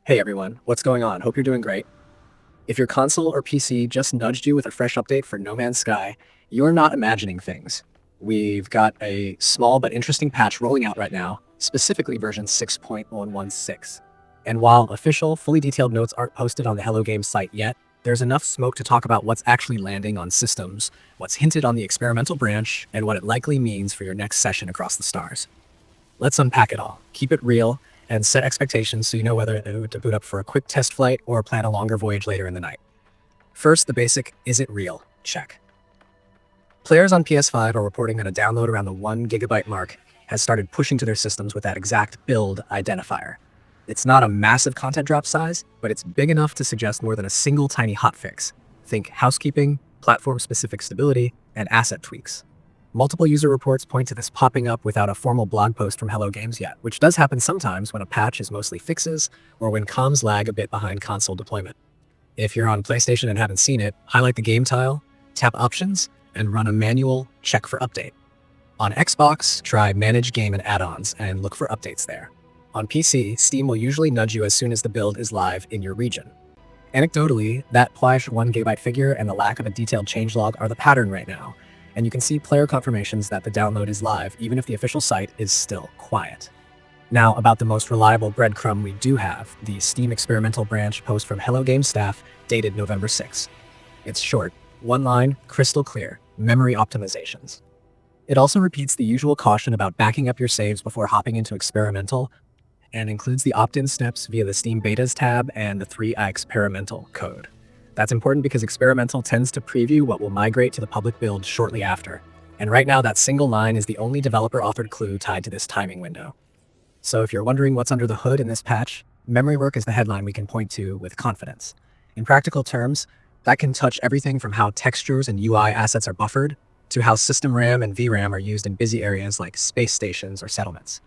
Hey everyone, what's going on? Hope you're doing great. If your console or PC just nudged you with a fresh update for No Man's Sky, you're not imagining things. We've got a small but interesting patch rolling out right now, specifically version 6.116. And while official, fully detailed notes aren't posted on the Hello Games site yet, there's enough smoke to talk about what's actually landing on systems, what's hinted on the experimental branch, and what it likely means for your next session across the stars. Let's unpack it all, keep it real, and set expectations so you know whether to boot up for a quick test flight or plan a longer voyage later in the night. First, the basic, is it real? Check. Players on PS5 are reporting that a download around the 1 gigabyte mark has started pushing to their systems with that exact build identifier. It's not a massive content drop size, but it's big enough to suggest more than a single tiny hotfix. Think housekeeping, platform-specific stability, and asset tweaks. Multiple user reports point to this popping up without a formal blog post from Hello Games yet, which does happen sometimes when a patch is mostly fixes or when comms lag a bit behind console deployment. If you're on PlayStation and haven't seen it, highlight the game tile, tap Options, and run a manual check for update. On Xbox, try Manage Game and Add-ons and look for updates there. On PC, Steam will usually nudge you as soon as the build is live in your region. Anecdotally, that +1 gigabyte figure and the lack of a detailed changelog are the pattern right now, and you can see player confirmations that the download is live even if the official site is still quiet. Now, about the most reliable breadcrumb we do have, the Steam experimental branch post from Hello Games staff dated November 6. It's short, one line, crystal clear, memory optimisations. It also repeats the usual caution about backing up your saves before hopping into experimental, and includes the opt-in steps via the Steam Betas tab and the 3i experimental code. That's important because experimental tends to preview what will migrate to the public build shortly after, and right now that single line is the only developer-authored clue tied to this timing window. So if you're wondering what's under the hood in this patch, memory work is the headline we can point to with confidence. In practical terms, that can touch everything from how textures and UI assets are buffered, to how system RAM and VRAM are used in busy areas like space stations or settlements.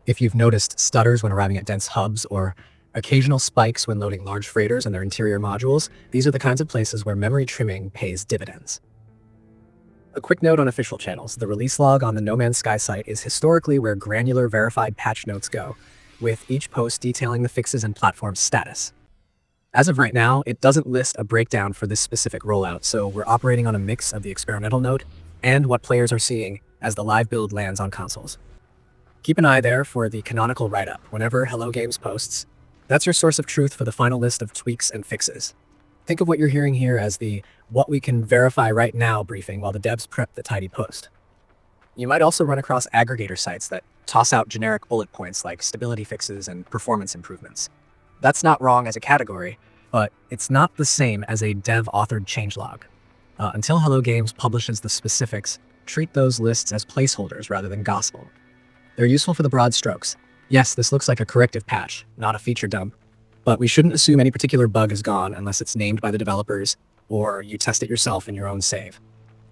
If you've noticed stutters when arriving at dense hubs or occasional spikes when loading large freighters and their interior modules, these are the kinds of places where memory trimming pays dividends. A quick note on official channels. The release log on the No Man's Sky site is historically where granular verified patch notes go, with each post detailing the fixes and platform status. As of right now, it doesn't list a breakdown for this specific rollout, so we're operating on a mix of the experimental note and what players are seeing as the live build lands on consoles. Keep an eye there for the canonical write-up whenever Hello Games posts. That's your source of truth for the final list of tweaks and fixes. Think of what you're hearing here as the what we can verify right now briefing while the devs prep the tidy post. You might also run across aggregator sites that toss out generic bullet points like stability fixes and performance improvements. That's not wrong as a category, but it's not the same as a dev-authored changelog. Until Hello Games publishes the specifics, treat those lists as placeholders rather than gospel. They're useful for the broad strokes. Yes, this looks like a corrective patch, not a feature dump, but we shouldn't assume any particular bug is gone unless it's named by the developers or you test it yourself in your own save.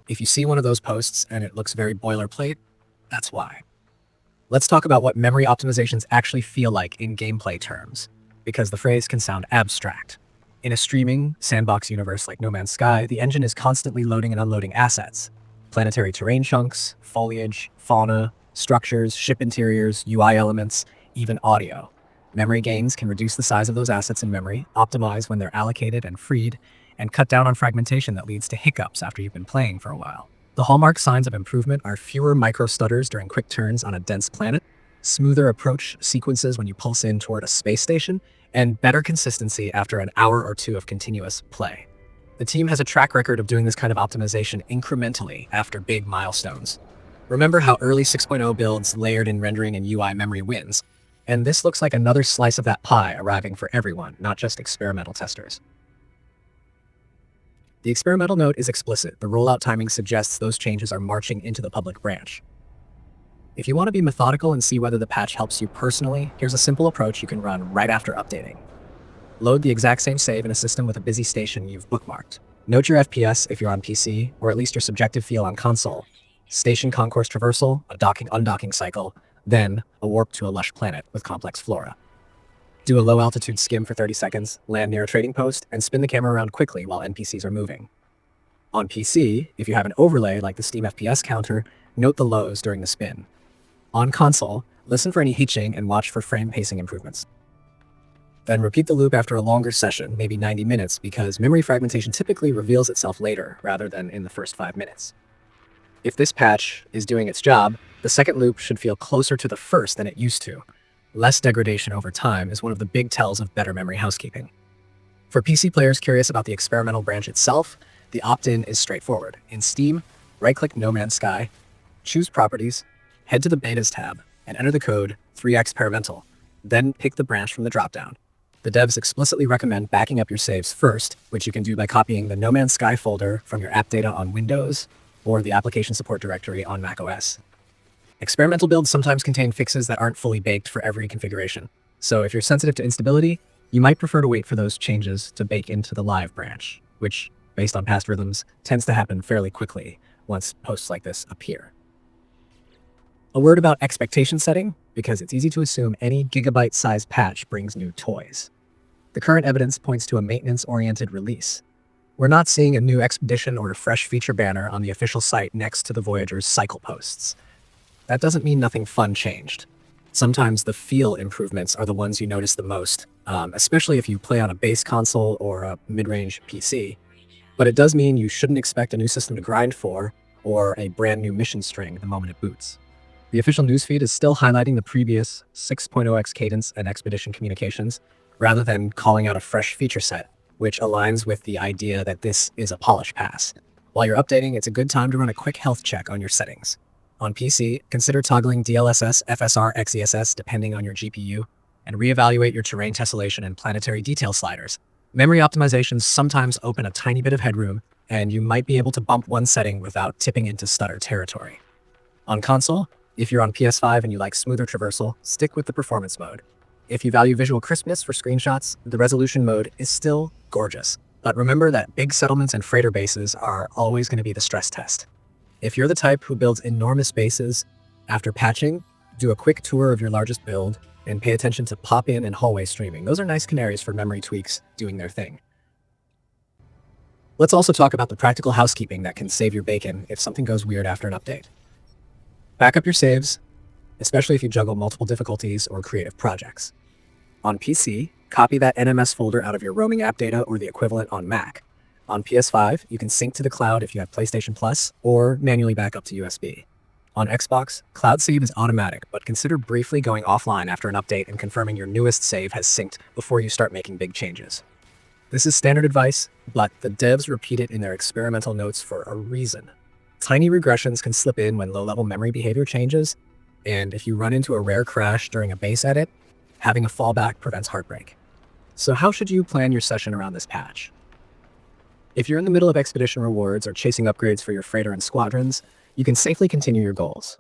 If you see one of those posts and it looks very boilerplate, that's why. Let's talk about what memory optimizations actually feel like in gameplay terms, because the phrase can sound abstract. In a streaming, sandbox universe like No Man's Sky, the engine is constantly loading and unloading assets. Planetary terrain chunks, foliage, fauna, structures, ship interiors, UI elements, even audio. Memory gains can reduce the size of those assets in memory, optimize when they're allocated and freed, and cut down on fragmentation that leads to hiccups after you've been playing for a while. The hallmark signs of improvement are fewer micro-stutters during quick turns on a dense planet, smoother approach sequences when you pulse in toward a space station, and better consistency after an hour or two of continuous play. The team has a track record of doing this kind of optimization incrementally after big milestones. Remember how early 6.0 builds layered in rendering and UI memory wins, and this looks like another slice of that pie arriving for everyone, not just experimental testers. The experimental note is explicit. The rollout timing suggests those changes are marching into the public branch. If you want to be methodical and see whether the patch helps you personally, here's a simple approach you can run right after updating. Load the exact same save in a system with a busy station you've bookmarked. Note your FPS if you're on PC, or at least your subjective feel on console. Station concourse traversal, a docking-undocking cycle, then a warp to a lush planet with complex flora. Do a low-altitude skim for 30 seconds, land near a trading post, and spin the camera around quickly while NPCs are moving. On PC, if you have an overlay like the Steam FPS counter, note the lows during the spin. On console, listen for any hitching and watch for frame pacing improvements. Then repeat the loop after a longer session, maybe 90 minutes, because memory fragmentation typically reveals itself later rather than in the first 5 minutes. If this patch is doing its job, the second loop should feel closer to the first than it used to. Less degradation over time is one of the big tells of better memory housekeeping. For PC players curious about the experimental branch itself, the opt-in is straightforward. In Steam, right-click No Man's Sky, choose Properties, head to the Betas tab, and enter the code 3experimental. Then pick the branch from the dropdown. The devs explicitly recommend backing up your saves first, which you can do by copying the No Man's Sky folder from your app data on Windows or the application support directory on macOS. Experimental builds sometimes contain fixes that aren't fully baked for every configuration. So if you're sensitive to instability, you might prefer to wait for those changes to bake into the live branch, which, based on past rhythms, tends to happen fairly quickly once posts like this appear. A word about expectation setting, because it's easy to assume any gigabyte-sized patch brings new toys. The current evidence points to a maintenance-oriented release. We're not seeing a new expedition or a fresh feature banner on the official site next to the Voyager's cycle posts. That doesn't mean nothing fun changed. Sometimes the feel improvements are the ones you notice the most, especially if you play on a base console or a mid-range PC. But it does mean you shouldn't expect a new system to grind for or a brand new mission string the moment it boots. The official newsfeed is still highlighting the previous 6.0x cadence and expedition communications, rather than calling out a fresh feature set, which aligns with the idea that this is a polish pass. While you're updating, it's a good time to run a quick health check on your settings. On PC, consider toggling DLSS, FSR, XESS depending on your GPU, and reevaluate your terrain tessellation and planetary detail sliders. Memory optimizations sometimes open a tiny bit of headroom, and you might be able to bump one setting without tipping into stutter territory. On console, if you're on PS5 and you like smoother traversal, stick with the performance mode. If you value visual crispness for screenshots, the resolution mode is still gorgeous. But remember that big settlements and freighter bases are always going to be the stress test. If you're the type who builds enormous bases, after patching, do a quick tour of your largest build and pay attention to pop-in and hallway streaming. Those are nice canaries for memory tweaks doing their thing. Let's also talk about the practical housekeeping that can save your bacon if something goes weird after an update. Back up your saves, especially if you juggle multiple difficulties or creative projects. On PC, copy that NMS folder out of your roaming app data or the equivalent on Mac. On PS5, you can sync to the cloud if you have PlayStation Plus or manually back up to USB. On Xbox, Cloud Save is automatic, but consider briefly going offline after an update and confirming your newest save has synced before you start making big changes. This is standard advice, but the devs repeat it in their experimental notes for a reason. Tiny regressions can slip in when low-level memory behavior changes, and if you run into a rare crash during a base edit, having a fallback prevents heartbreak. So how should you plan your session around this patch? If you're in the middle of expedition rewards or chasing upgrades for your freighter and squadrons, you can safely continue your goals.